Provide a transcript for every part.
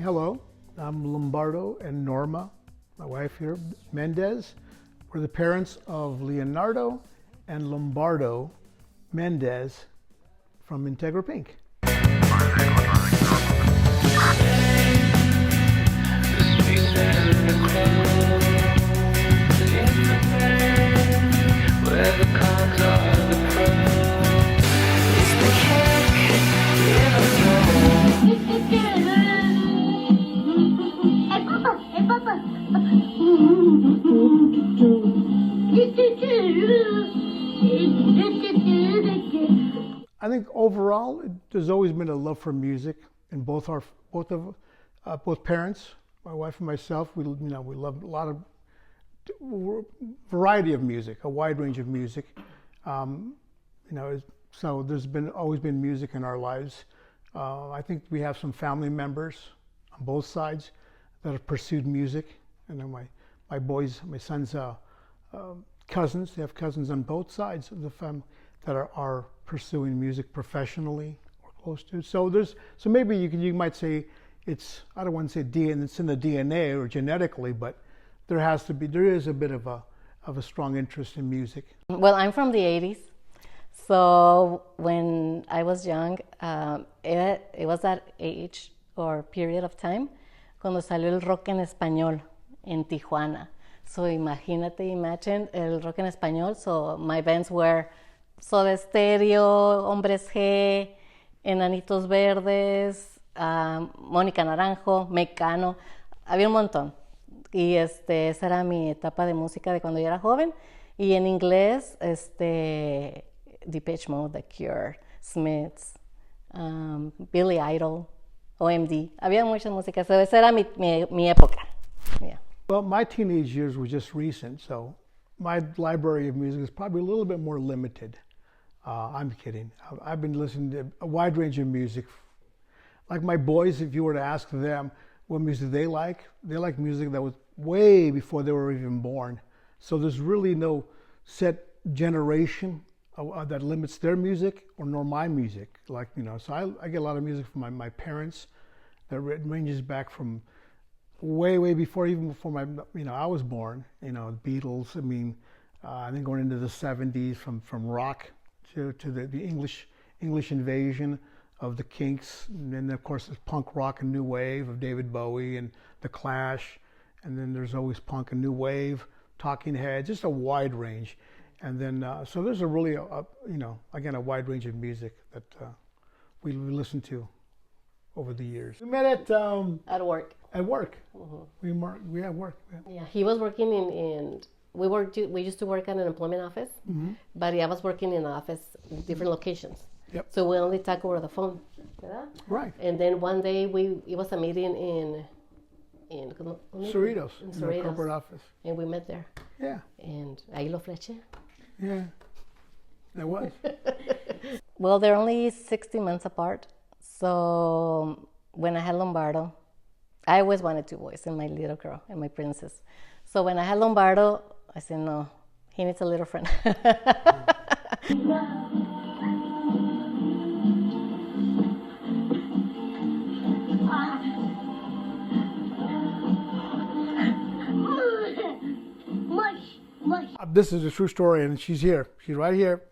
hello. I'm Lombardo and Norma, my wife here, Mendez. We're the parents of Leonardo and Lombardo Mendez from Integra Pink. I think overall, there's always been a love for music in both parents, my wife and myself. We love a lot of variety of music, a wide range of music. So there's always been music in our lives. I think we have some family members on both sides that have pursued music. And then my son's cousins, they have cousins on both sides of the family that are pursuing music professionally or close to. So maybe you might say I don't want to say it's in the DNA or genetically, but there is a bit of a strong interest in music. Well, I'm from the 80s. So when I was young, it was that age or period of time cuando salió el rock en español en Tijuana. So imagine el rock en español. So my bands were Soda Stereo, Hombres G, Enanitos Verdes, Mónica Naranjo, Mecano. Había un montón. Y esa era mi etapa de música de cuando yo era joven. Y en inglés, Depeche Mode, The Cure, Smiths, Billy Idol, OMD. Había mucha música. So esa era mi época. Yeah. Well, my teenage years were just recent, so my library of music is probably a little bit more limited. I'm kidding. I've been listening to a wide range of music. Like my boys, if you were to ask them what music they like music that was way before they were even born. So there's really no set generation that limits their music nor my music. So I get a lot of music from my parents that ranges back from way before I was born. The Beatles. I think going into the 70s from rock to the English invasion of the Kinks, and then of course there's punk rock and new wave of David Bowie and the Clash, and then there's always punk and new wave, Talking Heads, just a wide range. And then so there's a really again a wide range of music that we listen to over the years. We met at work. At work. Mm-hmm. We had work. Yeah, he was working in we used to work at an employment office, mm-hmm. But I was working in the office in different locations. Yep. So we only talk over the phone. Right. And then one day it was a meeting in Cerritos, in the corporate office. And we met there. Yeah. And ahí lo fleché. Yeah. That was. Well, they're only 16 months apart. So when I had Lombardo, I always wanted two boys and my little girl and my princess. So when I had Lombardo, I said, no, he needs a little friend. This is a true story, and she's here. She's right here.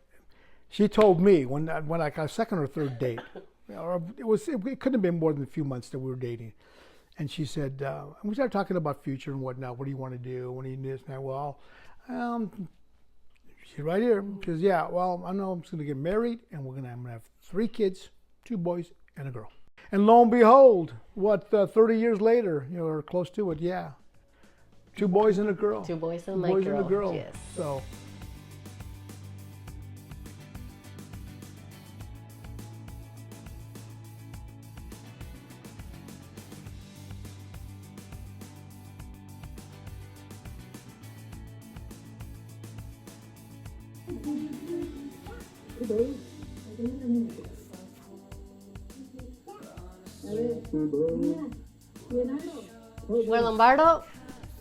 She told me when I got a second or third date, or it couldn't have been more than a few months that we were dating. And she said, we started talking about future and whatnot. What do you want to do? What do you do this? And well, she's right here. She says, yeah, well, I know I'm just going to get married, and I'm going to have 3 kids, 2 boys and a girl. And lo and behold, 30 years later, or close to it, yeah. 2 boys and a girl. 2 boys and a girl. Yes. So. We're Lombardo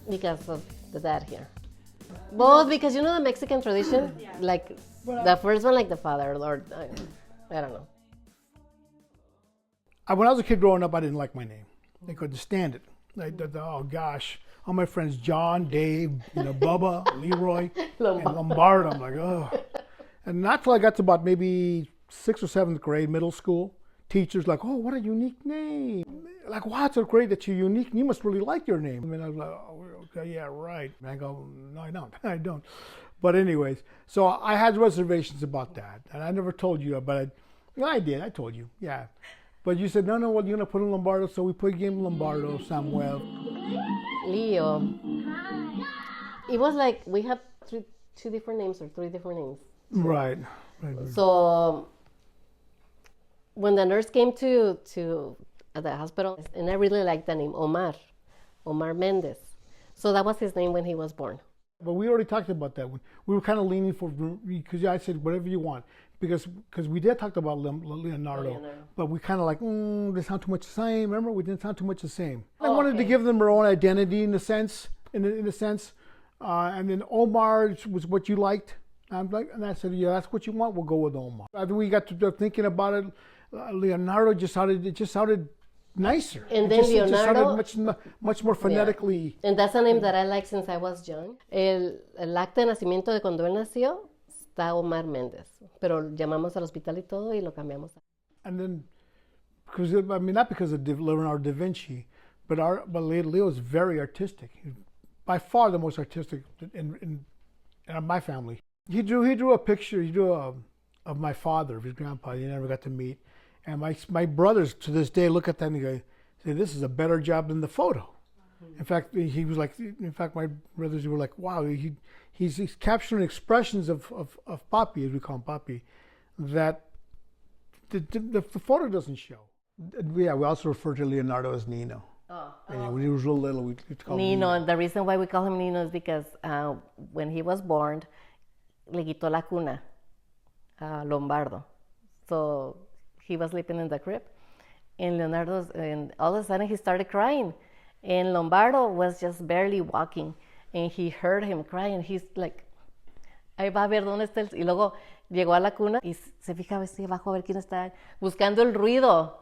because of the dad here. Both because the Mexican tradition, like the first one, like the father, or I don't know. When I was a kid growing up, I didn't like my name. They couldn't stand it. Oh gosh, all my friends, John, Dave, Bubba, Leroy, and Lombardo. I'm like, oh. And not till I got to about maybe 6th or 7th grade, middle school, teachers like, oh, what a unique name. Like, wow, it's so great that you're unique. You must really like your name. I mean, I was like, oh, okay, yeah, right. And I go, no, I don't. I don't. But anyways, so I had reservations about that. And I never told you, but I did. I told you, yeah. But you said, no, well, you're going to put in Lombardo. So we put him Lombardo, Samuel. Leo. It was like we have two different names or 3 different names. Right. So when the nurse came to the hospital, and I really liked the name Omar Mendez. So that was his name when he was born. But we already talked about that. We were kind of leaning for, because I said whatever you want, because we did talk about Leonardo, but we kind of like, they sound too much the same. Remember, we didn't sound too much the same. I wanted to give them their own identity in a sense, and then Omar was what you liked. And I said, yeah, that's what you want. We'll go with Omar. After we got to thinking about it, Leonardo just sounded nicer. And then Leonardo, it just sounded much more phonetically. Yeah. And that's a name that I like since I was young. El acta de nacimiento de cuando él nació está Omar Méndez, pero llamamos al hospital y todo y lo cambiamos. And then, because not because of Leonardo da Vinci, but Leo is very artistic. He's by far the most artistic in my family. He drew a picture. Of my father, of his grandpa. He never got to meet. And my brothers to this day look at that and say, this is a better job than the photo. In fact, my brothers were like, wow, he's capturing expressions of Papi, as we call him Papi, that the photo doesn't show. Yeah, we also refer to Leonardo as Nino. When he was real little, we called him Nino. And the reason why we call him Nino is because when he was born, le quitó la cuna a Lombardo. So he was sleeping in the crib, and all of a sudden he started crying, and Lombardo was just barely walking, and he heard him cry, and he's like, ahí va a ver dónde está y luego llegó a la cuna y se fijaba así abajo a ver quién está buscando el ruido,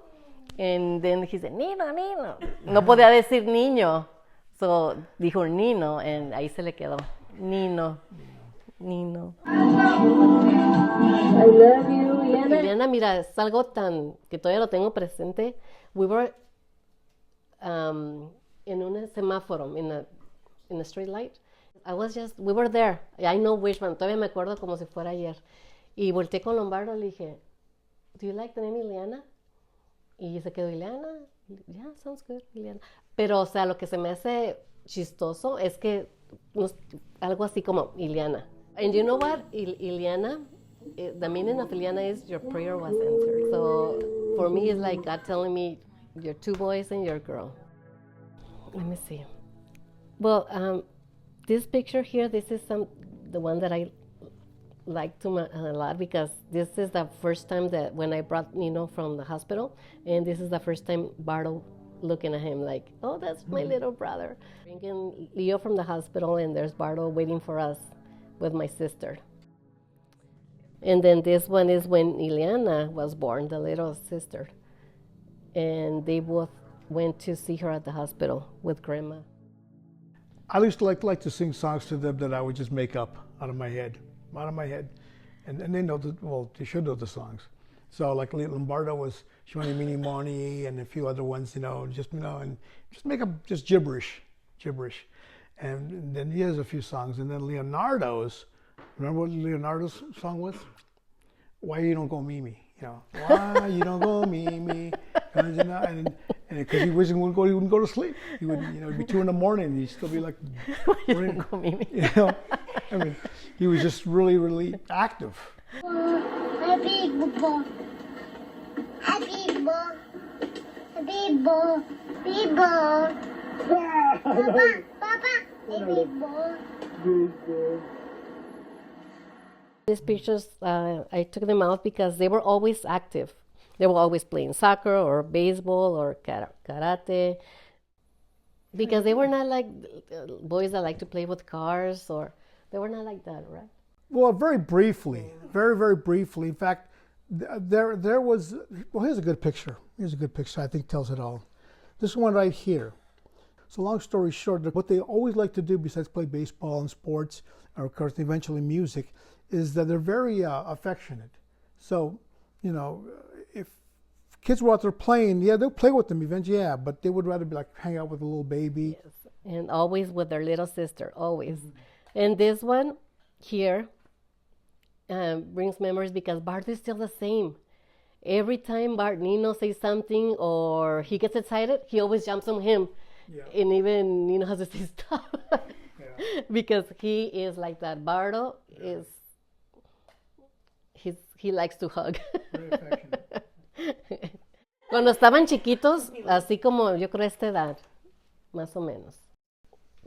and then he said, Nino, no podía decir niño, so dijo Nino, and ahí se le quedó, Nino. I love you, Ileana. Ileana, mira, es algo tan que todavía lo tengo presente. We were in un semáforo, in a street light. We were there. I know which one. Todavía me acuerdo como si fuera ayer. Y volteé con Lombardo y le dije, do you like the name Ileana? Y se quedó Ileana. Yeah, sounds good, Ileana. Pero, o sea, lo que se me hace chistoso es que algo así como Ileana. And you know what, Ileana, the meaning of Ileana is your prayer was answered. So for me, it's like God telling me, you're 2 boys and you're a girl. Let me see. Well, this picture here, this is the one that I like a lot because this is the first time that when I brought Nino from the hospital, and this is the first time Bardo looking at him like, oh, that's my little brother. Bringing Leo from the hospital, and there's Bardo waiting for us with my sister. And then this one is when Ileana was born, the little sister. And they both went to see her at the hospital with grandma. I used to like to sing songs to them that I would just make up out of my head. And they know they should know the songs. So like Lombardo was Shoni Mini Moni and a few other ones, and just make up just gibberish. And then he has a few songs. And then Leonardo's, remember what Leonardo's song was? Why You Don't Go Mimi? Why you don't go Mimi? And because he wouldn't go to sleep. He would, it'd be 2 a.m. and he'd still be like, why you don't go Mimi? I mean, he was just really, really active. Happy Bobo. These pictures, I took them out because they were always active. They were always playing soccer or baseball or karate. Because they were not like boys that like to play with cars, or they were not like that, right? Well, very briefly, very, very briefly. In fact, there was, here's a good picture. I think tells it all. This one right here. So long story short, what they always like to do besides play baseball and sports, or of course eventually music, is that they're very affectionate. So, you know, if kids were out there playing, yeah, they'll play with them eventually, yeah, but they would rather be like hang out with a little baby. Yes, and always with their little sister, always. And this one here brings memories because Bart is still the same. Every time Nino says something or he gets excited, he always jumps on him. Yeah. And even Nino has to say stop. Yeah. Because he is like that. Bardo is, he likes to hug. Very affectionate. Cuando estaban chiquitos, así como yo creo esta edad, más o menos,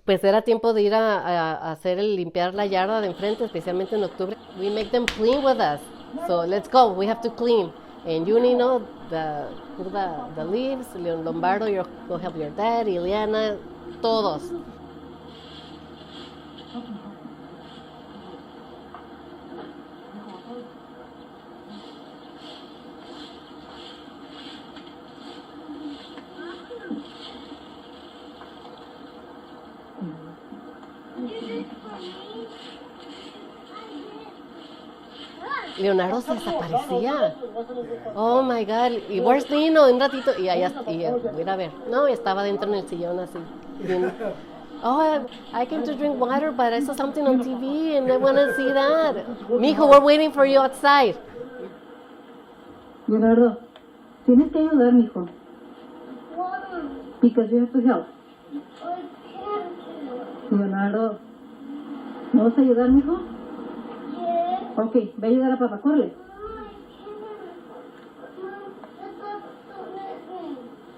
pues era tiempo de ir a hacer limpiar la yarda de enfrente, especialmente en octubre. We make them clean with us. So let's go, we have to clean. And you, Nino, the leaves, Lombardo, you go help your dad, Ileana, todos. Leonardo se desaparecía. Oh my God. Y where's Nino? Un ratito. Y allá, voy a ver. No, estaba dentro en el sillón así. Oh, I came to drink water, but I saw something on TV and I want to see that. Mijo, we're waiting for you outside. Leonardo, tienes que ayudar, mijo. Because you have to help. Leonardo, ¿me vas a ayudar, mijo? Ok, ve a ayudar a papá, córrele.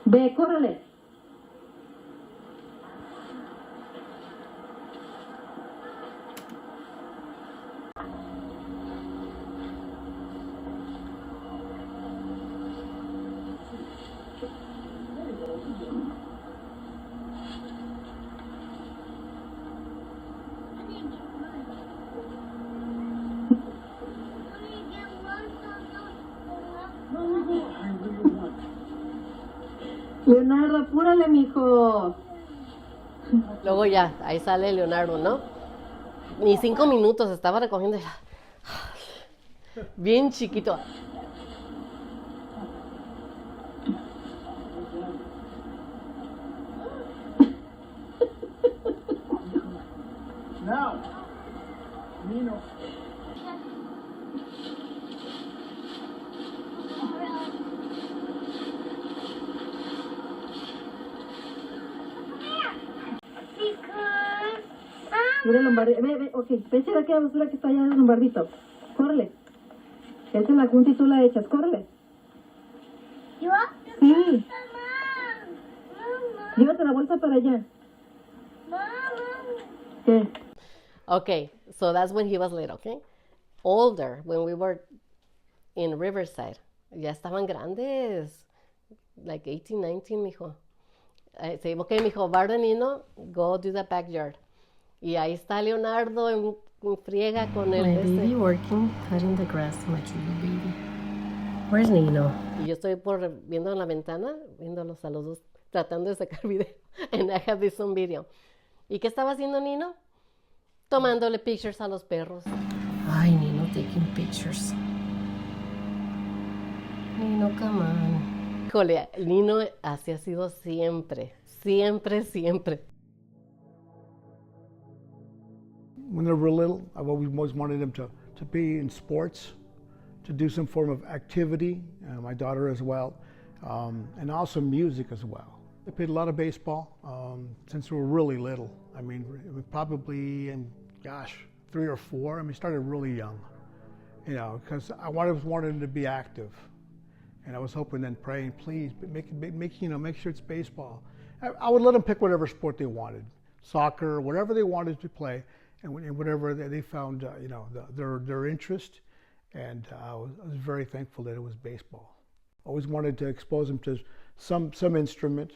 Ve, córrele. Leonardo, apúrale, mijo. Luego ya, ahí sale Leonardo, ¿no? Ni 5 minutos, estaba recogiendo. Bien chiquito. Now, Nino. Mira, Lombardo, ve, ok, echa de aquella basura que está allá, Lombardito. Córrele. Él se la junta y tú la echas, córrele. ¿Yo? Sí, Mamá. llévate la bolsa para allá. Mamá. ¿Qué? Okay, so that's when he was little, okay? Older, when we were in Riverside. Ya estaban grandes. Like 18, 19, mijo. I say, okay, mijo, Bardo and Nino, go do the backyard. Y ahí está Leonardo en friega con el... My baby working, cutting the grass, my little baby. Where's Nino? Y yo estoy viendo en la ventana, viéndolos a los dos, tratando de sacar video. And I have this on video. ¿Y qué estaba haciendo Nino? Tomándole pictures a los perros. Ay, Nino taking pictures. Nino, come on. Híjole, Nino así ha sido siempre. Siempre, siempre. When they were little, I've always wanted them to be in sports, to do some form of activity, my daughter as well, and also music as well. They played a lot of baseball since they were really little. I mean, probably in, 3 or 4. I mean, started really young, you know, because I wanted them to be active. And I was hoping and praying, please, make sure it's baseball. I would let them pick whatever sport they wanted, soccer, whatever they wanted to play, and whatever they found, their interest. And I was very thankful that it was baseball. Always wanted to expose them to some instrument,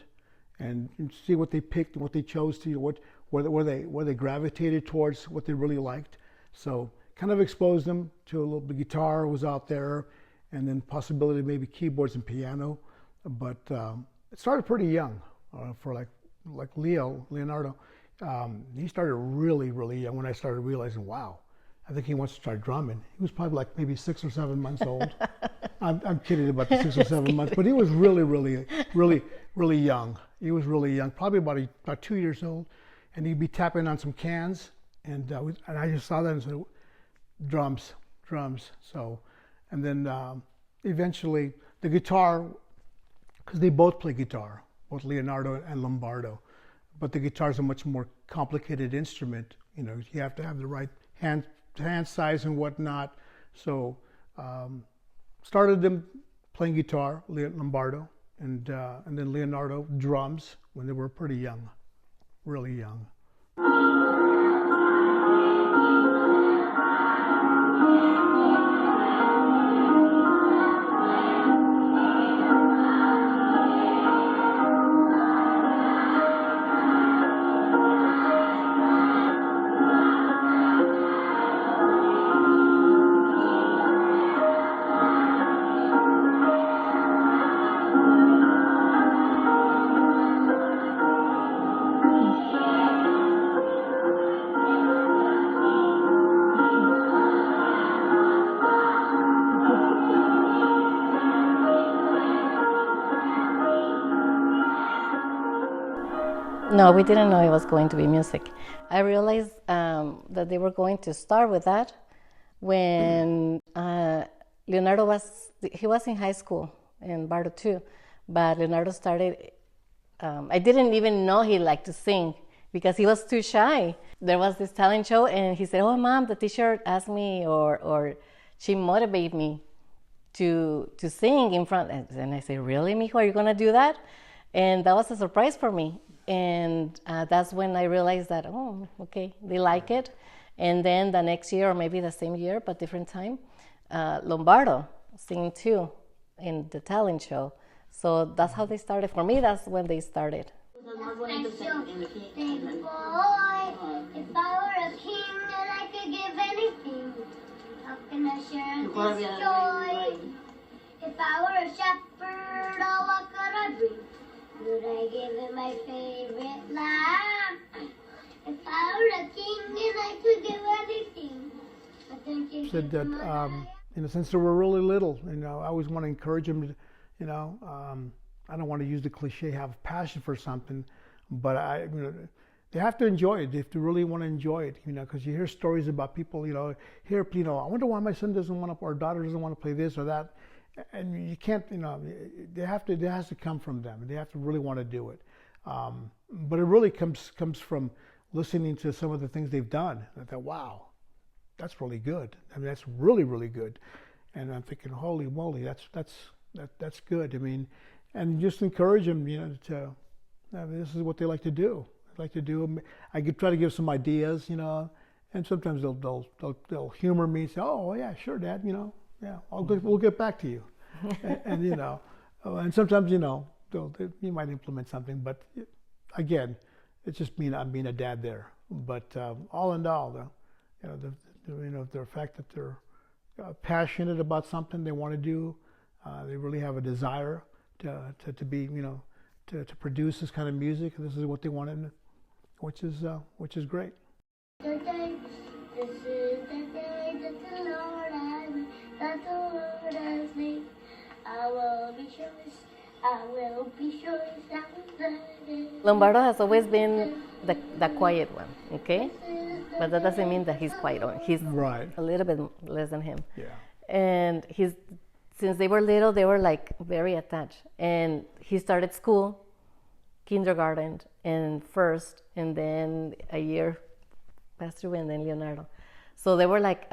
and see what they picked and what they chose to, where they gravitated towards, what they really liked. So kind of exposed them to a little bit. Guitar was out there, and then possibility maybe keyboards and piano. But it started pretty young for like Leonardo. He started really, really young when I started realizing, wow, I think he wants to start drumming. He was probably like maybe 6 or 7 months old. I'm kidding about the 6 or 7 months, but he was really, really, really, really young. He was really young, probably about 2 years old, and he'd be tapping on some cans, and I just saw that and said, drums. So, and then eventually the guitar, because they both play guitar, both Leonardo and Lombardo, but the guitar is a much more complicated instrument. You know, you have to have the right hand size and whatnot. So started them playing guitar, Lombardo, and then Leonardo drums when they were pretty young, really young. No, we didn't know it was going to be music. I realized that they were going to start with that when Leonardo was in high school in Bardo too, but Leonardo started, I didn't even know he liked to sing because he was too shy. There was this talent show and he said, oh mom, the teacher asked me or she motivated me to sing in front. And I said, really, mijo, are you gonna do that? And that was a surprise for me. And that's when I realized that, oh, okay, they like it. And then the next year, or maybe the same year, but different time, Lombardo singing too in the talent show. So that's how they started. For me, that's when they started. Big boy, if I were a king and I could give anything, how can I share this joy? If I were a shepherd, oh, what could I bring? Would I give him my favorite lamb? If I were a king and I could give anything, but then she Said that in a sense they were really little. You know, I always want to encourage them to, you know, I don't want to use the cliche, have a passion for something, but they have to enjoy it. They have to really want to enjoy it, you know, because you hear stories about people, you know, I wonder why my son doesn't want to, or daughter doesn't want to play this or that. And you can't, you know, it has to come from them. They have to really want to do it. But it really comes from listening to some of the things they've done. I thought, wow, that's really good. I mean, that's really, really good. And I'm thinking, holy moly, that's good. I mean, and just encourage them, you know, this is what they like to do. I could try to give some ideas, you know, and sometimes they'll humor me and say, oh yeah, sure, Dad, you know. Yeah, we'll get back to you, and you know, and sometimes you know you might implement something, but again, it's just I'm being a dad there. But all in all, the fact that they're passionate about something they want to do, they really have a desire to be, you know, to produce this kind of music. This is what they wanted, which is great. This is the day that the Lord has made, that the Lord has made. I will be sure, I will be sure. Lombardo has always been the quiet one, okay? But that doesn't mean that he's quiet. He's right. A little bit less than him. Yeah. And since they were little, they were like very attached. And he started school, kindergarten, and first, and then a year passed through, and then Leonardo. So they were like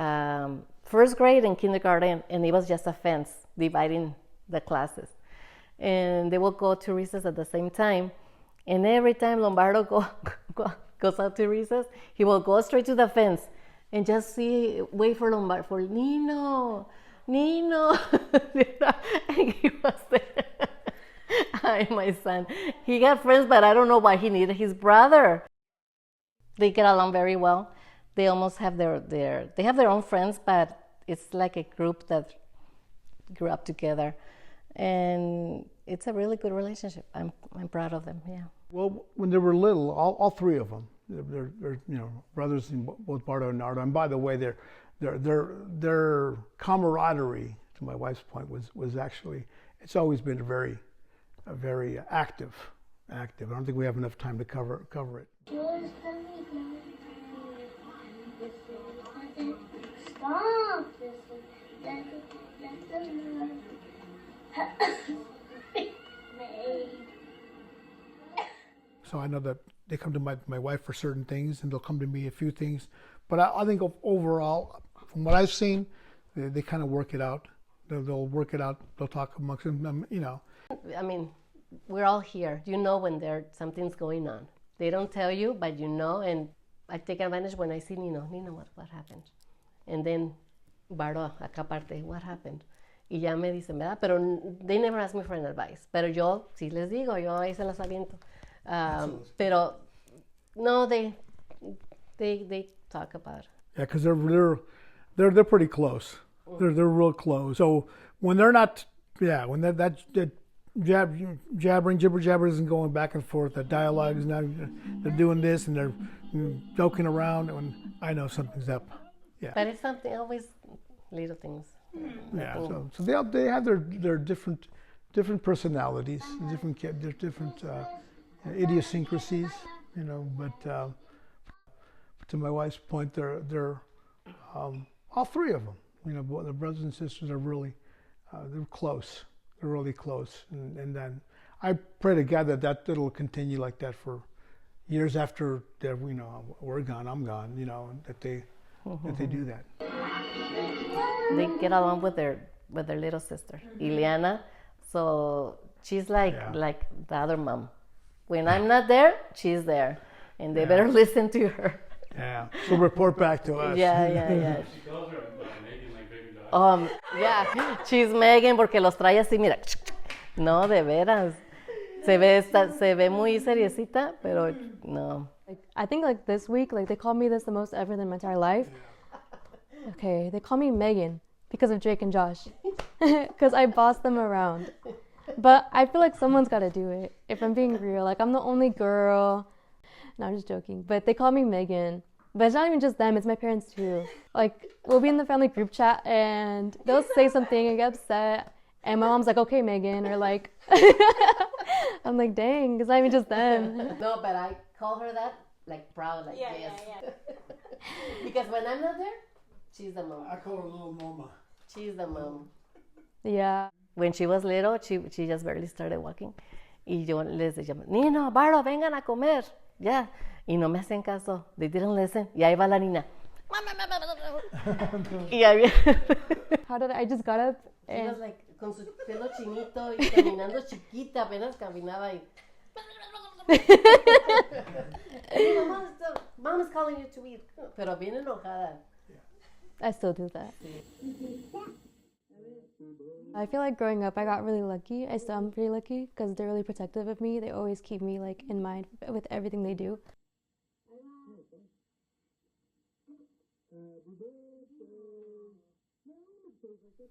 first grade and kindergarten, and it was just a fence dividing the classes. And they will go to recess at the same time. And every time Lombardo goes out to recess, he will go straight to the fence and just wait for Lombardo, for Nino. And he was there. Hi, my son. He got friends, but I don't know why he needed his brother. They get along very well. They almost have they have their own friends, but it's like a group that grew up together. And it's a really good relationship. I'm proud of them. Yeah. Well, when they were little, all three of them, they're brothers in both Bardo and Nardo. And by the way, their camaraderie, to my wife's point, was actually, it's always been very active. I don't think we have enough time to cover it. Stop. So I know that they come to my wife for certain things, and they'll come to me a few things. But I think overall, from what I've seen, they kind of work it out. They'll work it out. They'll talk amongst them, I mean, we're all here. You know when something's going on. They don't tell you, but you know. And I take advantage when I see Nino. Nino, what happened? And then Bardo, acá parte, what happened? Y ya me dicen, ¿verdad? Pero they never ask me for an advice. Pero yo sí les digo, yo ahí se las aviento. Pero no, they talk about it. Yeah, because they're pretty close. They're real close. So when they're not, when that jabbering, jibber jabber isn't going back and forth, that dialogue is not, they're doing this and they're joking around, and I know something's up. Yeah. But it's something, always little things. Yeah. So they have their different personalities, different idiosyncrasies, But to my wife's point, they're all three of them. The brothers and sisters are really they're close. They're really close, and then I pray to God that it'll continue like that for years after that. We're gone, I'm gone. That they do that. They get along with their little sister, Ileana. So she's like the other mom. When I'm not there, she's there, and they better listen to her. Yeah. So report back to us. Yeah. She calls her Megan, like baby dog. Yeah, she's Megan porque los trae así, mira. No, de veras. Se ve muy seriecita, pero no. I think this week, they called me this the most ever in my entire life. Okay, they call me Megan because of Drake and Josh, because I boss them around. But I feel like someone's got to do it, if I'm being real. I'm the only girl. No, I'm just joking. But they call me Megan. But it's not even just them, it's my parents too. We'll be in the family group chat and they'll say something and get upset. And my mom's like, okay, Megan. Or I'm like, dang, it's not even just them. No, but I call her that, proud, yes. Yeah. Because when I'm not there, she's the mom. I call her little Norma. She's the mom. Yeah. When she was little, she just barely started walking. Y yo les decía, Nino, Bardo, vengan a comer. Ya. Y no me hacen caso. They didn't listen. Y ahí va la niña. Y ahí How did I just got up and... She was con su pelo chinito y caminando chiquita, apenas caminaba y... Mom is calling you to eat. Pero bien enojada. I still do that. I feel like growing up, I got really lucky. I still am pretty lucky because they're really protective of me. They always keep me in mind with everything they do.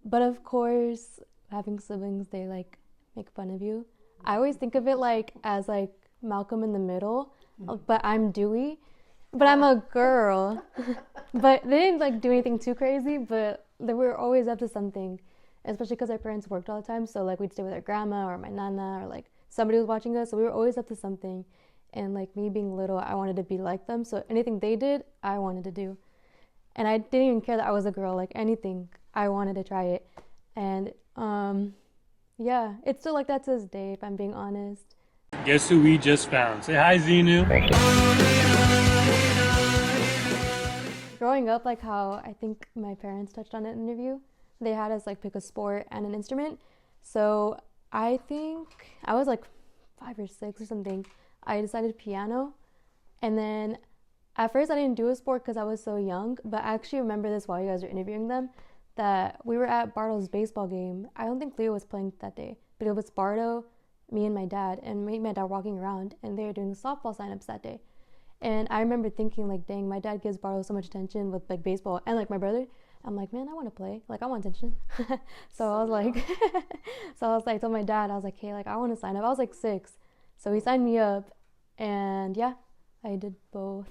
But of course, having siblings, they make fun of you. I always think of it as Malcolm in the Middle, but I'm Dewey, but I'm a girl. But they didn't do anything too crazy, but they were always up to something. Especially because our parents worked all the time, so we'd stay with our grandma or my nana or somebody was watching us, so we were always up to something. And me being little, I wanted to be like them, so anything they did, I wanted to do. And I didn't even care that I was a girl, anything, I wanted to try it. And yeah, it's still like that to this day, if I'm being honest. Guess who we just found? Say hi, Zenu. Growing up, how I think my parents touched on it in an interview, they had us pick a sport and an instrument. So I think I was 5 or 6 or something. I decided piano. And then at first I didn't do a sport because I was so young, but I actually remember this while you guys were interviewing them, that we were at Bardo's baseball game. I don't think Leo was playing that day, but it was Bardo, me and my dad, and me and my dad walking around, and they were doing softball signups that day. And I remember thinking dang, my dad gives Bardo so much attention with baseball and my brother. I'm like, man, I want to play. Like, I want attention. So I was like, I told my dad, I was like, hey, like, I want to sign up. I was like 6. So he signed me up. And yeah, I did both.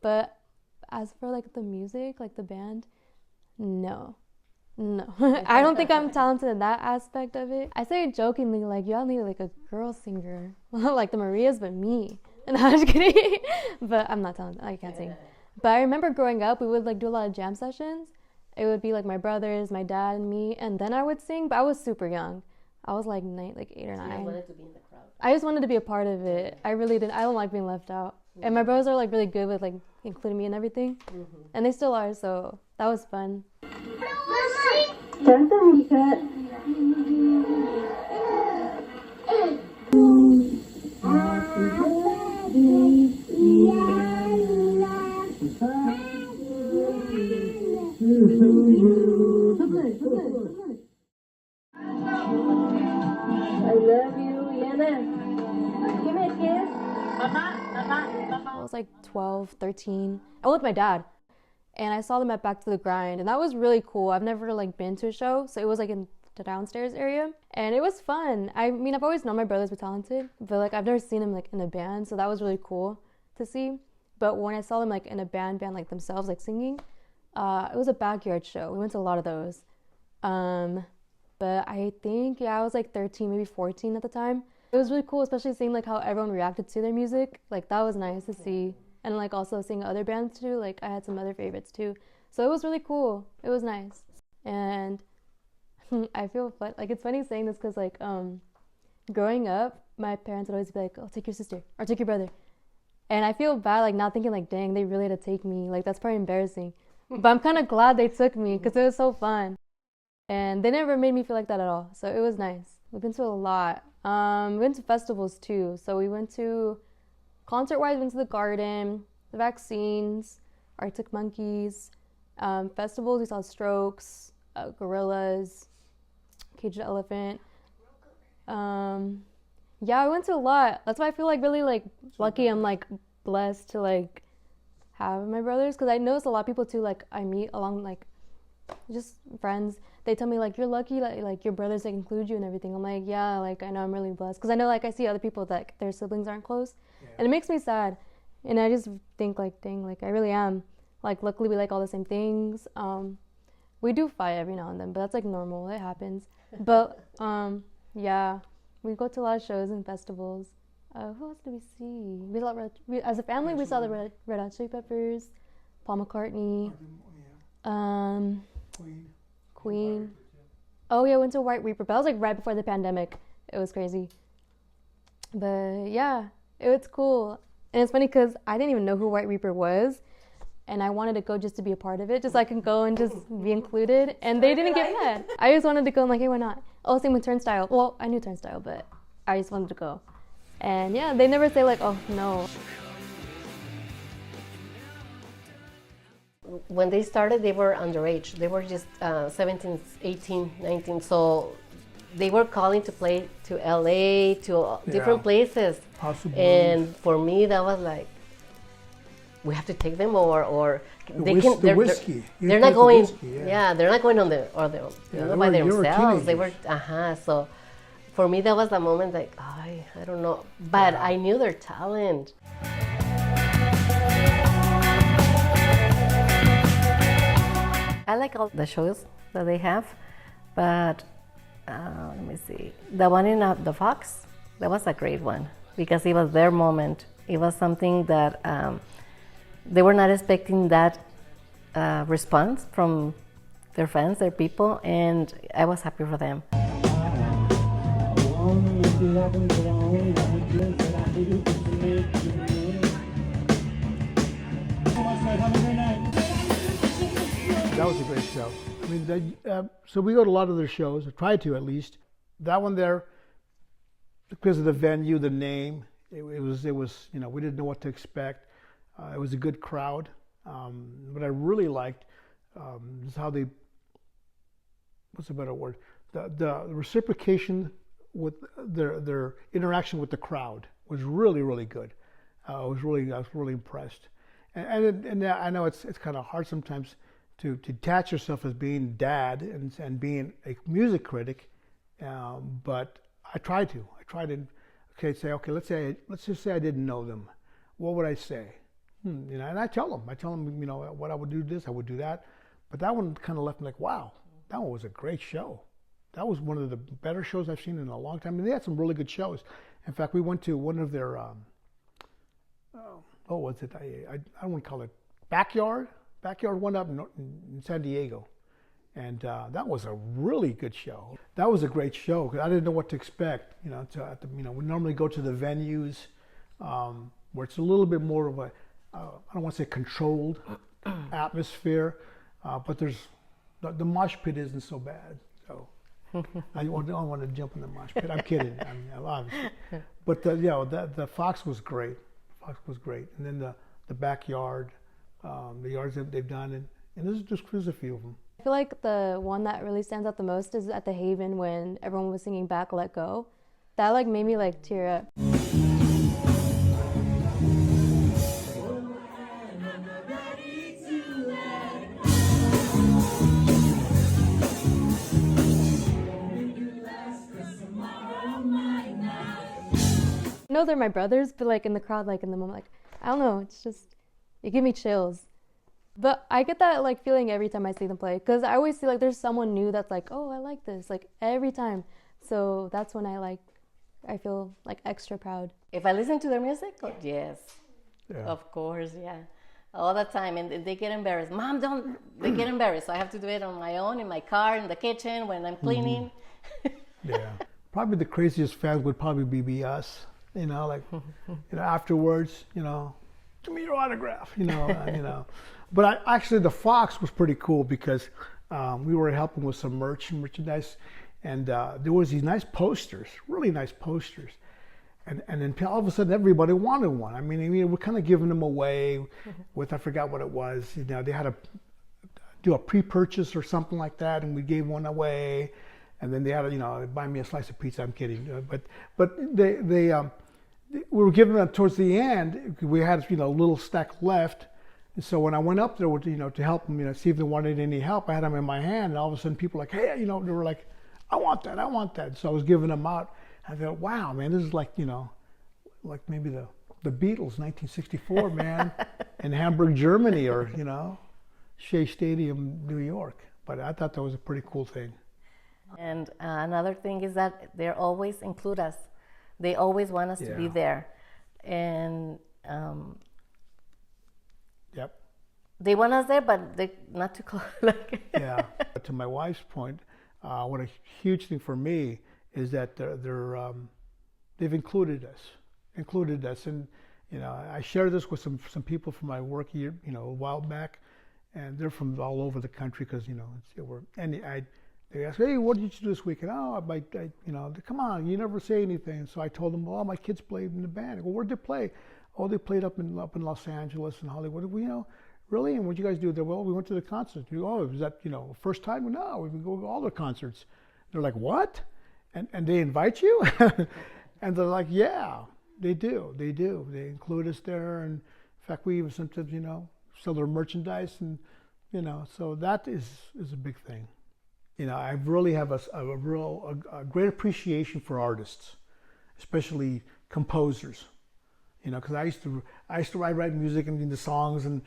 But as for like the music, like the band, no. I don't think I'm talented in that aspect of it. I say it jokingly, like, y'all need like a girl singer. Like the Marias, but me. And I'm just kidding. But I'm not talented. I can't sing. But I remember growing up, we would like do a lot of jam sessions. It would be like my brothers, my dad, and me, and then I would sing. But I was super young. I was like 8 or 9. So you wanted to be in the crowd. I just wanted to be a part of it. I really didn't. I don't like being left out. And my brothers are like really good with like including me and everything, and they still are. So that was fun. I love you, Ileana. Give me a kiss. I was like 12, 13. I went with my dad, and I saw them at Back to the Grind, and that was really cool. I've never like been to a show, so it was like in the downstairs area, and it was fun. I mean, I've always known my brothers were talented, but like I've never seen them like in a band, so that was really cool to see. But when I saw them like in a band like themselves, like singing, it was a backyard show. We went to a lot of those. But I think, I was like 13, maybe 14 at the time. It was really cool, especially seeing like how everyone reacted to their music. Like that was nice to see. And like also seeing other bands too. Like I had some other favorites too. So it was really cool. It was nice. And I feel fun. Like it's funny saying this because like growing up, my parents would always be like, oh, take your sister or take your brother. And I feel bad like not thinking like, dang, they really had to take me. Like that's probably embarrassing. But I'm kind of glad they took me because it was so fun. And they never made me feel like that at all. So it was nice. We've been to a lot. We went to festivals too. So we went to, concert-wise, we went to the Garden, the Vaccines, Arctic Monkeys. Festivals, we saw Strokes, Gorillas, Caged Elephant. Yeah, I went to a lot. That's why I feel like really like lucky. I'm like blessed to like have my brothers, because I notice a lot of people too, like I meet along like just friends, they tell me like you're lucky like your brothers like include you and everything. I'm like, yeah, like I know I'm really blessed, because I know like I see other people that their siblings aren't close, and it makes me sad. And I just think like, dang, like I really am like, luckily we like all the same things. We do fight every now and then, but that's like normal, it happens. But yeah, we go to a lot of shows and festivals. Who else did we see? We saw as a family, we saw the Red Hot Chili Peppers, Paul McCartney, Queen. Oh yeah, I went to White Reaper, but that was like right before the pandemic. It was crazy. But yeah, it was cool. And it's funny because I didn't even know who White Reaper was, and I wanted to go just to be a part of it, just so I can go and just be included. And they didn't get mad. I just wanted to go. I'm like, hey, why not? Oh, same with Turnstile. Well, I knew Turnstile, but I just wanted to go. And yeah, they never say like, oh no. When they started, they were underage. They were just 17, 18, 19. So they were calling to play to LA, to different places. Possibly. And for me, that was like, we have to take them, or they can. The whiskey. They're not going. Whiskey, they're not going on the by themselves. They were So for me, that was the moment like, I don't know, but I knew their talent. I like all the shows that they have, but let me see. The one in the Fox, that was a great one because it was their moment. It was something that they were not expecting that response from their fans, their people, and I was happy for them. That was a great show. I mean, so we go to a lot of their shows, or try to at least. That one there, because of the venue, the name, it was we didn't know what to expect. It was a good crowd. What I really liked is how they, what's a better word? The reciprocation with their interaction with the crowd was really, really good. I was really impressed. And I know it's kind of hard sometimes to detach yourself as being dad and being a music critic, but I tried to. Say, okay, let's just say I didn't know them. What would I say? You know, and I tell them, you know, what I would do this, I would do that. But that one kind of left me like, wow, that one was a great show. That was one of the better shows I've seen in a long time. And they had some really good shows. In fact, we went to one of their, what was it? I don't want to call it Backyard one up in San Diego. And that was a really good show. That was a great show because I didn't know what to expect. You know, we normally go to the venues where it's a little bit more of a, I don't want to say controlled atmosphere, but the mosh pit isn't so bad. So I don't want to jump in the mosh pit. I'm kidding. I mean, obviously. But you know, the Fox was great. And then the Backyard, the yards that they've done, and there's a few of them. I feel like the one that really stands out the most is at the Haven when everyone was singing Back, Let Go. That like made me like tear up. I know they're my brothers, but like in the crowd, like in the moment, like, I don't know, it's just, it gives me chills. But I get that like feeling every time I see them play, because I always see like there's someone new that's like, oh, I like this, like every time. So that's when I feel like extra proud. If I listen to their music, yes, Yeah. of course, yeah, all the time. And they get embarrassed. Mom, don't, they get embarrassed. So I have to do it on my own, in my car, in the kitchen, when I'm cleaning. Yeah. Probably the craziest fans would probably be us. You know, like, you know, afterwards, you know, give me your autograph, you know. But actually, the Fox was pretty cool because we were helping with some merchandise, and there was these nice posters, really nice posters, and then all of a sudden everybody wanted one. I mean, we're kind of giving them away with, I forgot what it was. You know, they had to do a pre-purchase or something like that, and we gave one away, and then they had to, you know, buy me a slice of pizza. I'm kidding, but they we were giving them towards the end. We had, you know, a little stack left. And so when I went up there, you know, to help them, you know, see if they wanted any help, I had them in my hand, and all of a sudden people were like, hey, you know, they were like, I want that. So I was giving them out. I thought, wow, man, this is like, you know, like maybe the Beatles, 1964, man, in Hamburg, Germany, or, you know, Shea Stadium, New York. But I thought that was a pretty cool thing. And another thing is that they always include us. They always want us to be there. And Yep. they want us there, but they not too close. Yeah. To my wife's point, what a huge thing for me is that they've included us. And, you know, I shared this with some people from my work here, you know, a while back, and they're from all over the country because, you know, they asked, hey, what did you do this weekend? Oh, you know, come on, you never say anything. So I told them, well, my kids played in the band. I go, where'd they play? Oh, they played up in Los Angeles and Hollywood. Well, you know, really? And what'd you guys do there? Well, we went to the concert. You go, oh, was that, you know, first time? No, we've been going to all the concerts. They're like, what? And they invite you? And they're like, yeah, they do. They include us there. And in fact, we even sometimes, you know, sell their merchandise, and, you know, so that is a big thing. You know, I really have a great appreciation for artists, especially composers. You know, because I used to write music and the songs, and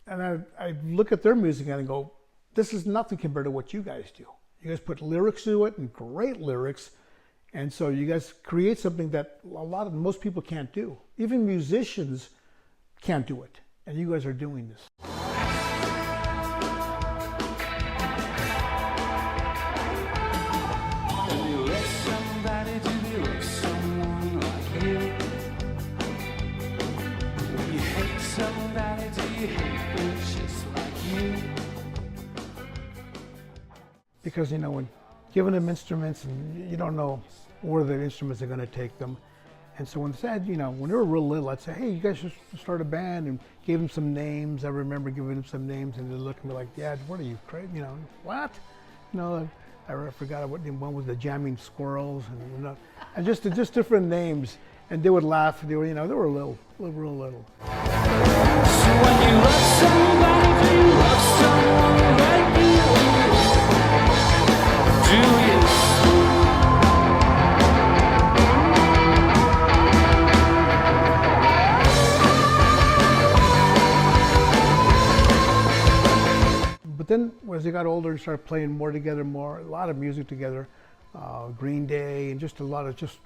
I look at their music and I go, this is nothing compared to what you guys do. You guys put lyrics to it, and great lyrics, and so you guys create something that most people can't do. Even musicians can't do it, and you guys are doing this. Because, you know, when giving them instruments, and you don't know where the instruments are going to take them. And so when they said, you know, when they were real little, I'd say, hey, you guys should start a band, and gave them some names. I remember giving them some names, and they looked at me like, Dad, what are you crazy? You know, what? You know, I forgot what one was, the Jamming Squirrels, and, you know, and just different names. And they would laugh. They were, you know, they were real little. So when you love somebody, do you love someone like you. Do you? But then as they got older and started playing more together, a lot of music together, Green Day and just a lot of just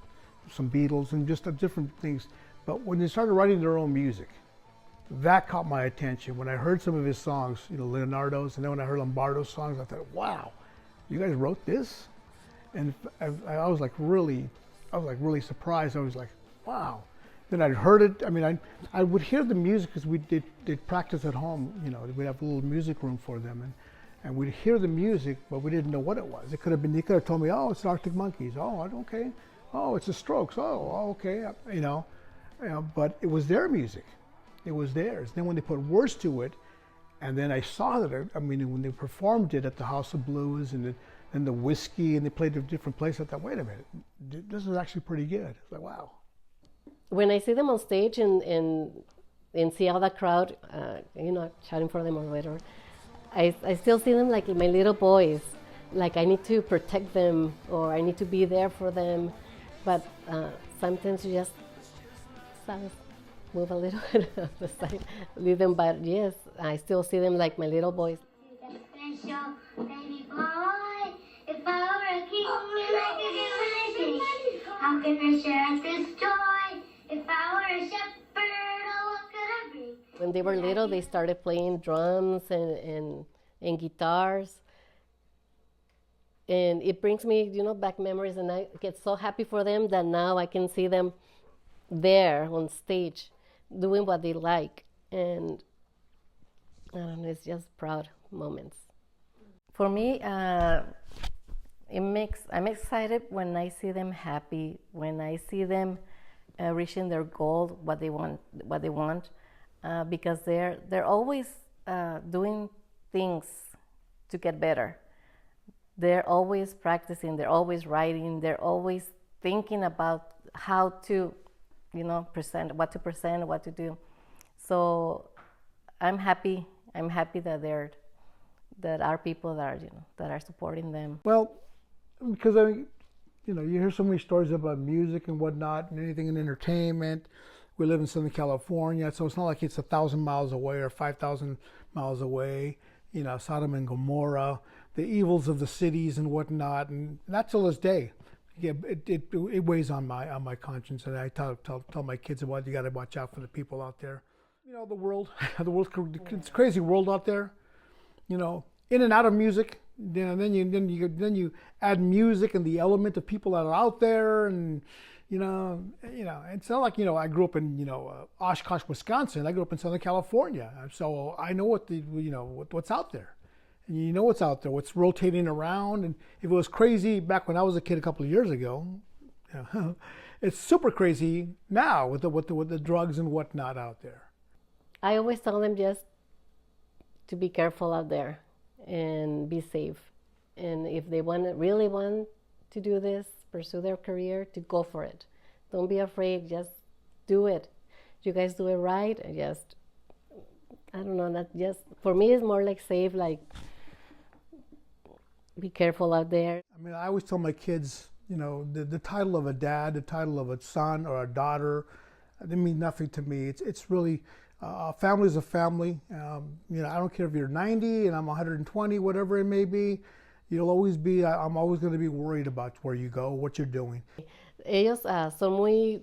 some Beatles and just different things. But when they started writing their own music, that caught my attention. When I heard some of his songs, Leonardo's, and then when I heard Lombardo's songs, I thought, wow, you guys wrote this? And I was like really surprised. I was like, wow. Then I'd heard it. I mean, I would hear the music because we did practice at home. We'd have a little music room for them, and we'd hear the music, but we didn't know what it was. It could have been. They could have told me, oh, it's the Arctic Monkeys. Oh, okay. Oh, it's the Strokes. Oh, okay. But it was their music. It was theirs. Then when they put words to it, and then I saw that. I mean, when they performed it at the House of Blues and the Whiskey, and they played at different places, I thought, wait a minute, this is actually pretty good. It's like, wow. When I see them on stage and see all the crowd, shouting for them or whatever, I still see them like my little boys. Like I need to protect them or I need to be there for them. But sometimes you just move a little bit on the side, leave them. But yes, I still see them like my little boys. Special baby boy, if I were a king and I could do anything, how can I share this joy? If I were a shepherd, oh, what could I bring? When they were little, they started playing drums and guitars. And it brings me, back memories, and I get so happy for them that now I can see them there on stage doing what they like. And I don't know, it's just proud moments. For me, I'm excited when I see them happy, when I see them reaching their goal, what they want, because they're always doing things to get better. They're always practicing. They're always writing. They're always thinking about how to, present, what to do. So I'm happy. I'm happy that our people that are supporting them. Well, because you hear so many stories about music and whatnot and anything in entertainment. We live in Southern California, so it's not like it's 1,000 miles away or 5,000 miles away. Sodom and Gomorrah, the evils of the cities and whatnot, and not till this day. Yeah, it weighs on my conscience, and I tell my kids about you got to watch out for the people out there. The world's it's a crazy world out there. In and out of music. Then you add music and the element of people that are out there, and it's not like I grew up in Oshkosh, Wisconsin. I grew up in Southern California, so I know what's out there, and what's out there, what's rotating around. And if it was crazy back when I was a kid a couple of years ago, it's super crazy now with the drugs and whatnot out there. I always tell them just to be careful out there and be safe. And if they really want to do this, pursue their career, to go for it. Don't be afraid, just do it. You guys do it right, and just, I don't know, that just, for me it's more like safe, like be careful out there. I mean, I always tell my kids, the title of a dad, the title of a son or a daughter, they mean nothing to me. It's really, a family is a family. I don't care if you're 90 and I'm 120, whatever it may be. I'm always going to be worried about where you go, what you're doing. Ellos son muy,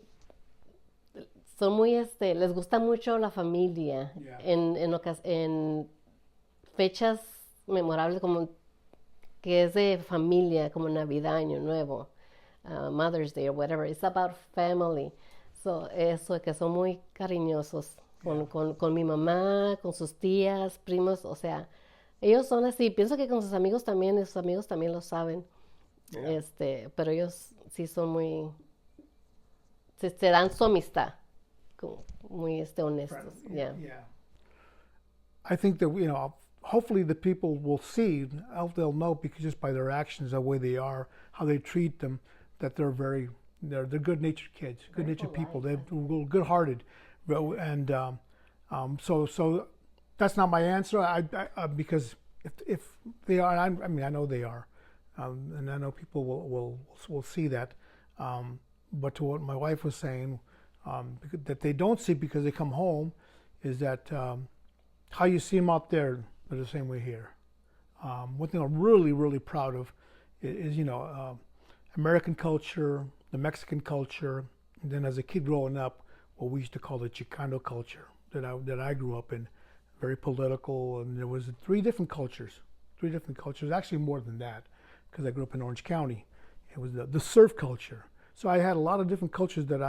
les gusta mucho la familia. Yeah. En fechas memorables como que es de familia, como Navidad, Año Nuevo, Mother's Day or whatever. It's about family. So eso, que son muy cariñosos con mi mamá, con sus tías, primos, o sea, ellos son así. Pienso que con sus amigos también lo saben. Yeah. Pero ellos sí son muy, se dan su amistad, muy honestos. Yeah. I think that, hopefully the people will see, they'll know because just by their actions, the way they are, how they treat them, that they're good-natured kids, good-natured people. They're good-hearted, and so That's not my answer. Because if they are, I mean, I know they are, and I know people will see that. But to what my wife was saying, that they don't see because they come home, is that how you see them out there, they're the same way here. One thing I'm really, really proud of is American culture, the Mexican culture, and then as a kid growing up, what we used to call the Chicano culture that I grew up in, very political, and there was three different cultures, actually more than that, because I grew up in Orange County. It was the surf culture. So I had a lot of different cultures that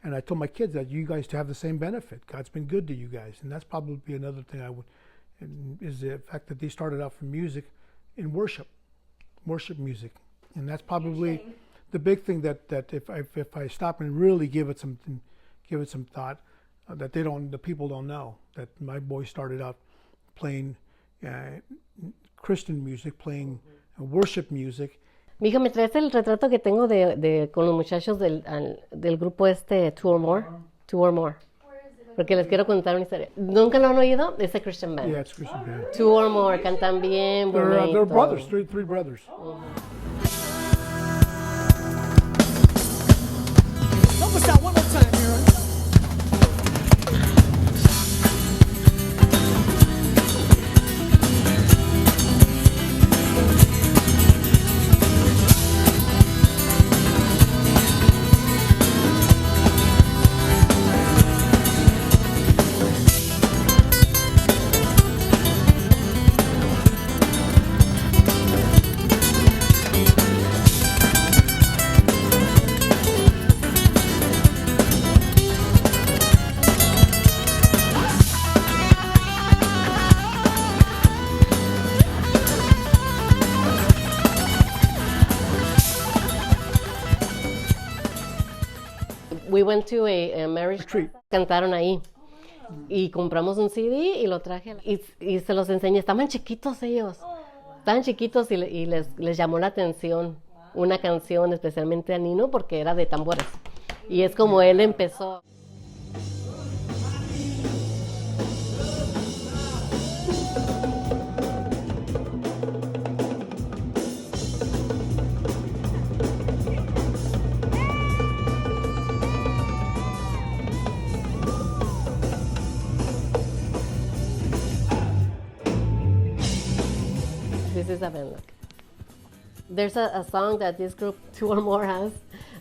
and I told my kids that you guys to have the same benefit. God's been good to you guys, and that's probably another thing is the fact that they started out from music in worship music, and that's probably the big thing that if I stop and really give it some thought, that the people don't know that my boy started out playing Christian music, playing worship music. Mija, ¿me traes el retrato que tengo con los muchachos del grupo Two or More? Two or More. Porque les quiero contar una historia. ¿Nunca lo han oído? Es a Christian band. Yeah, it's Christian band. Two or More, cantan bien, They're brothers, three brothers. Help us out one more time, Aaron. We went to a marriage retreat. Cantaron ahí. Y compramos un CD y lo traje. Y se los enseñé. Estaban chiquitos ellos. Estaban chiquitos y les llamó la atención una canción, especialmente a Nino, porque era de tambores. Y es como él empezó. This is a band look. There's a song that this group, Two or More, has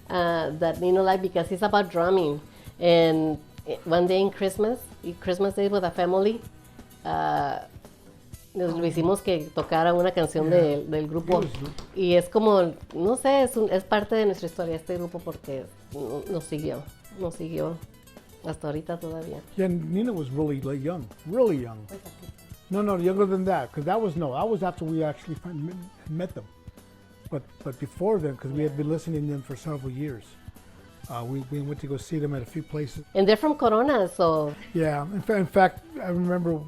that Nino liked because it's about drumming. And one day in Christmas Day with a family, nos hicimos que tocara una canción del grupo. Y es como, no sé, es parte de nuestra historia este grupo porque nos siguió hasta ahorita todavía. Yeah, Nina was really young. No, younger than that, because that was after we actually met them. But before then, because we had been listening to them for several years. We went to go see them at a few places. And they're from Corona, so... Yeah, in fact, I remember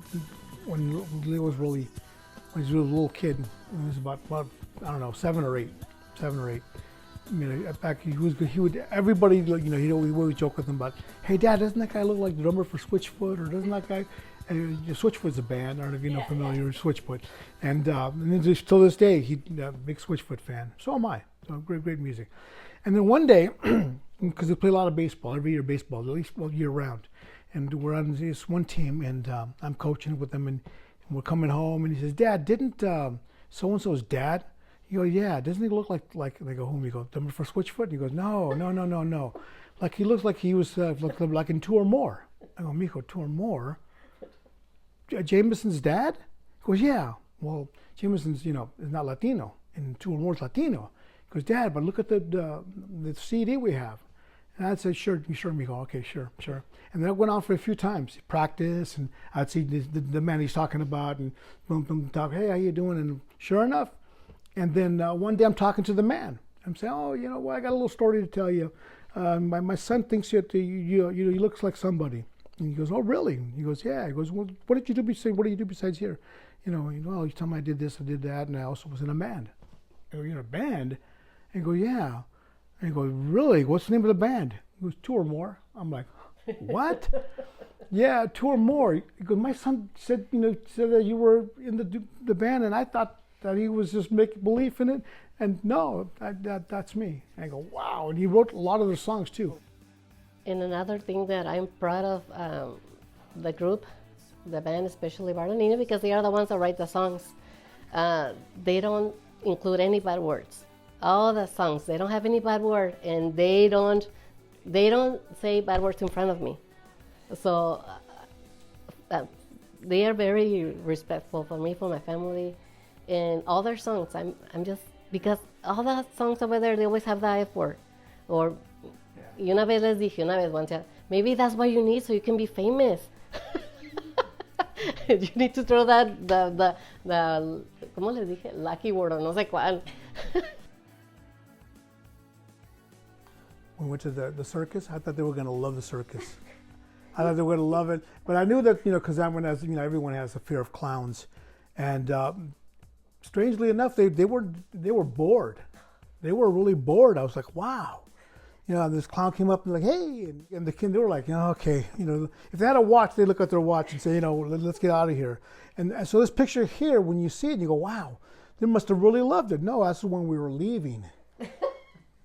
when Leo was when he was a little kid, he was about I don't know, 7 or 8. I mean, back he would everybody, we would joke with him about, hey Dad, doesn't that guy look like the drummer for Switchfoot, or doesn't that guy? And Switchfoot's a band. I don't know if you know familiar with Switchfoot, and till this day, he's a big Switchfoot fan. So am I. So great music. And then one day, because we play a lot of baseball every year, at least year round, and we're on this one team, and I'm coaching with them, and we're coming home, and he says, Dad, didn't so and so's dad? You go, yeah. Doesn't he look like they go home? You go, drummer for Switchfoot? And he goes, no. Like he looks like he was like in Two or More. I go, mijo, Two or More? Jameson's dad? He goes, yeah. Well, Jameson's, is not Latino, and Two or More's Latino. He goes, Dad, but look at the CD we have. And I'd say, sure, mijo. Okay, sure. And that went on for a few times. Practice, and I'd see the man he's talking about, and boom, talk, hey, how you doing? And sure enough, and then one day I'm talking to the man. I'm saying, oh, I got a little story to tell you. My son thinks he looks like somebody. And he goes, oh, really? He goes, yeah. He goes, well, what do you do besides here? Well, you tell me I did this, I did that, and I also was in a band. I go, you're in a band? And he goes, yeah. And he goes, really? What's the name of the band? He goes, Two or More. I'm like, What? Yeah, 2 or more. Because my son said that you were in the band, and I thought that he was just making belief in it. And no, that's me. I go, wow. And he wrote a lot of the songs too. And another thing that I'm proud of, the group, the band, especially Bardo and Leo, because they are the ones that write the songs. They don't include any bad words. All the songs, they don't have any bad word, and they don't say bad words in front of me. So they are very respectful for me, for my family, and all their songs. I'm just, because all the songs over there, they always have the F word, or y una vez les dije, una vez once, maybe that's what you need so you can be famous. You need to throw that, the ¿cómo les dije? Lucky word o no sé cuál. We went to the circus. I thought they were going to love the circus. I thought they were going to love it. But I knew that, because everyone has a fear of clowns. And strangely enough, they were bored. They were really bored. I was like, wow. This clown came up and like, hey, and the kid, they were like, okay, if they had a watch, they look at their watch and say, let's get out of here. And so this picture here, when you see it, you go, wow, they must have really loved it. No, that's when we were leaving.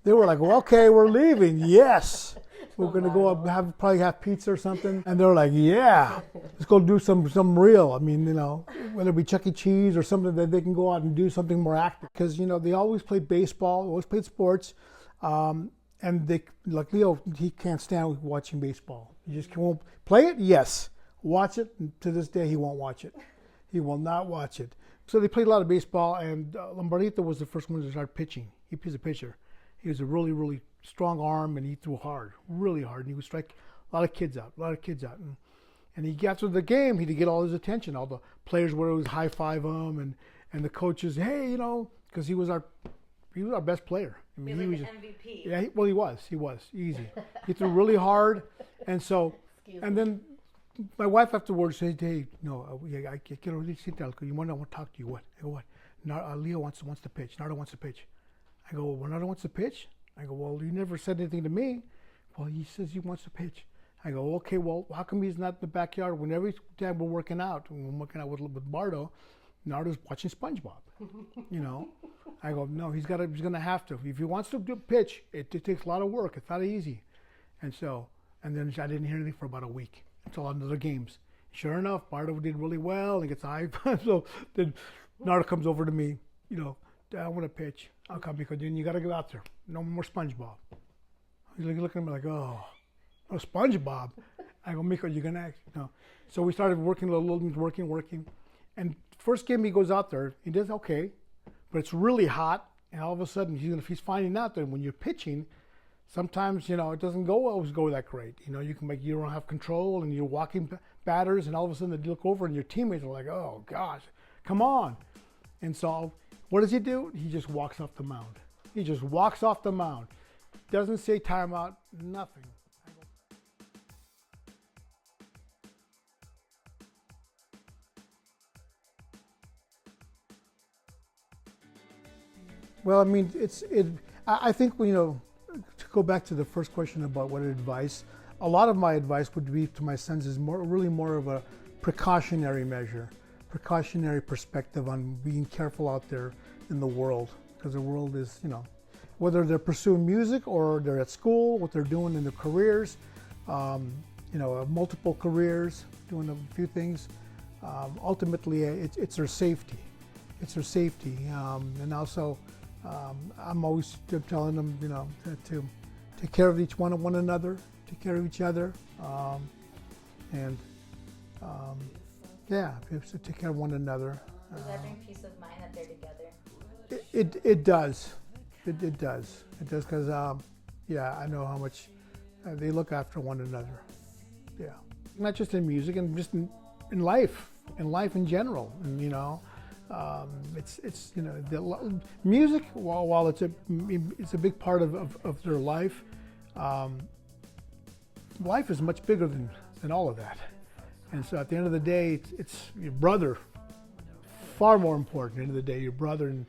They were like, well, okay, we're leaving. Yes. We're going to go up, probably have pizza or something. And they were like, yeah, let's go do some real. I mean, whether it be Chuck E. Cheese or something that they can go out and do something more active. Because, they always played baseball, always played sports. And they, like Leo, he can't stand watching baseball. He just won't play it. Yes, watch it. And to this day, he won't watch it. He will not watch it. So they played a lot of baseball, and Lombardito was the first one to start pitching. He was a pitcher. He was a really, really strong arm, and he threw hard, really hard. And he would strike a lot of kids out. And he got to the game. He'd get all his attention. All the players would always high five him, and the coaches, hey, because he was our best player. I mean, he was just, MVP. Yeah, he was easy. He threw really hard, and so, and then my wife afterwards said, "Hey, I quiero decirte algo. I want to talk to you." What? I go, what? Leo wants to pitch. Nardo wants to pitch. I go, well, Nardo wants to pitch. I go, well, you never said anything to me. Well, he says he wants to pitch. I go, okay, well, how come he's not in the backyard when every time we're working out with Bardo? Nardo's watching SpongeBob. I go, no, he's gonna have to. If he wants to do pitch, it takes a lot of work. It's not easy. And then I didn't hear anything for about a week until another games. Sure enough, Bardo did really well and gets a high five. So then Nardo comes over to me, Dad, I want to pitch. I'll come because then you got to go out there. No more SpongeBob. He's looking at me like, oh, SpongeBob. I go, Miko, you're gonna act. So we started working a little, working. And first game he goes out there, he does okay, but it's really hot, and all of a sudden he's finding out that when you're pitching, sometimes it doesn't always go that great. You don't have control, and you're walking batters, and all of a sudden they look over, and your teammates are like, oh gosh, come on. And so what does he do? He just walks off the mound. Doesn't say timeout, nothing. Well, I mean, I think, to go back to the first question about what advice, a lot of my advice would be to my sons is really more of a precautionary measure, precautionary perspective on being careful out there in the world, because the world is, whether they're pursuing music or they're at school, what they're doing in their careers, multiple careers, doing a few things, ultimately it's their safety. It's their safety, and also I'm always telling them, to take care of one another, take care of each other, and to take care of one another. Does that bring peace of mind that they're together? It does. It does because I know how much they look after one another. Yeah, not just in music, and just in life in general, and it's the music, while it's a big part of their life. Life is much bigger than all of that, and so at the end of the day, it's your brother. Far more important. At the end of the day, your brother, and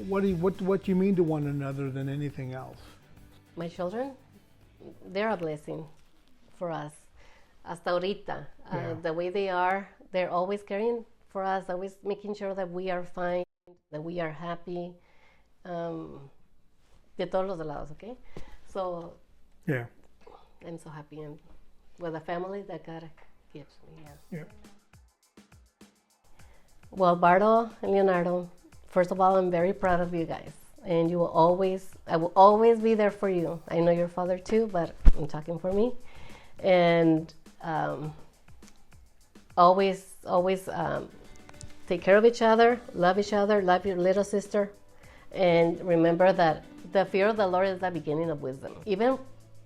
what you mean to one another than anything else. My children, they're a blessing. for us. Hasta ahorita, the way they are, they're always caring for us, always making sure that we are fine, that we are happy. De todos los lados, okay? So, Yeah. I'm so happy and with a family that God gives me. Yeah. Well, Bardo and Leonardo, first of all, I'm very proud of you guys. And I will always be there for you. I know your father too, but I'm talking for me. And always take care of each other, love your little sister. And remember that the fear of the Lord is the beginning of wisdom. Even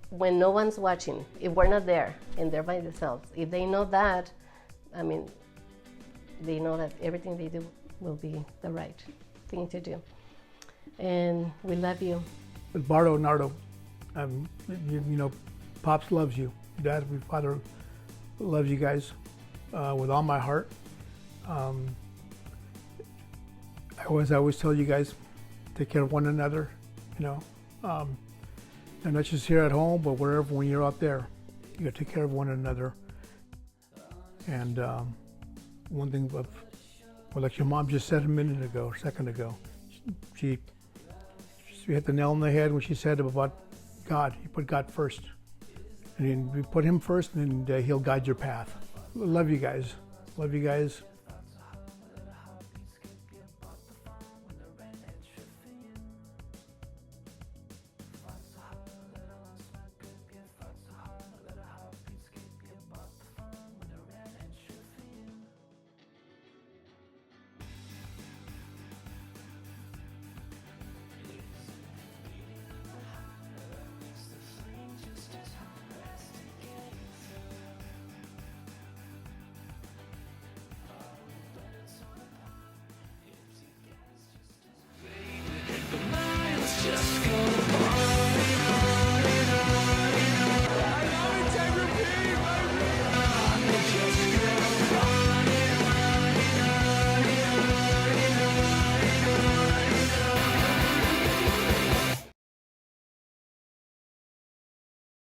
when no one's watching, if we're not there and they're by themselves, if they know that, I mean, they know that everything they do will be the right thing to do. And we love you. With Bardo and Nardo, you know, Pops loves you. Dad, my father loves you guys with all my heart. I always tell you guys, take care of one another, you know. And not just here at home, but wherever, when you're out there, you gotta take care of one another. And one thing, well, like your mom just said a second ago, she hit the nail on the head when she said about God. You put God first. And you put Him first, and He'll guide your path. Love you guys. Love you guys. Just go.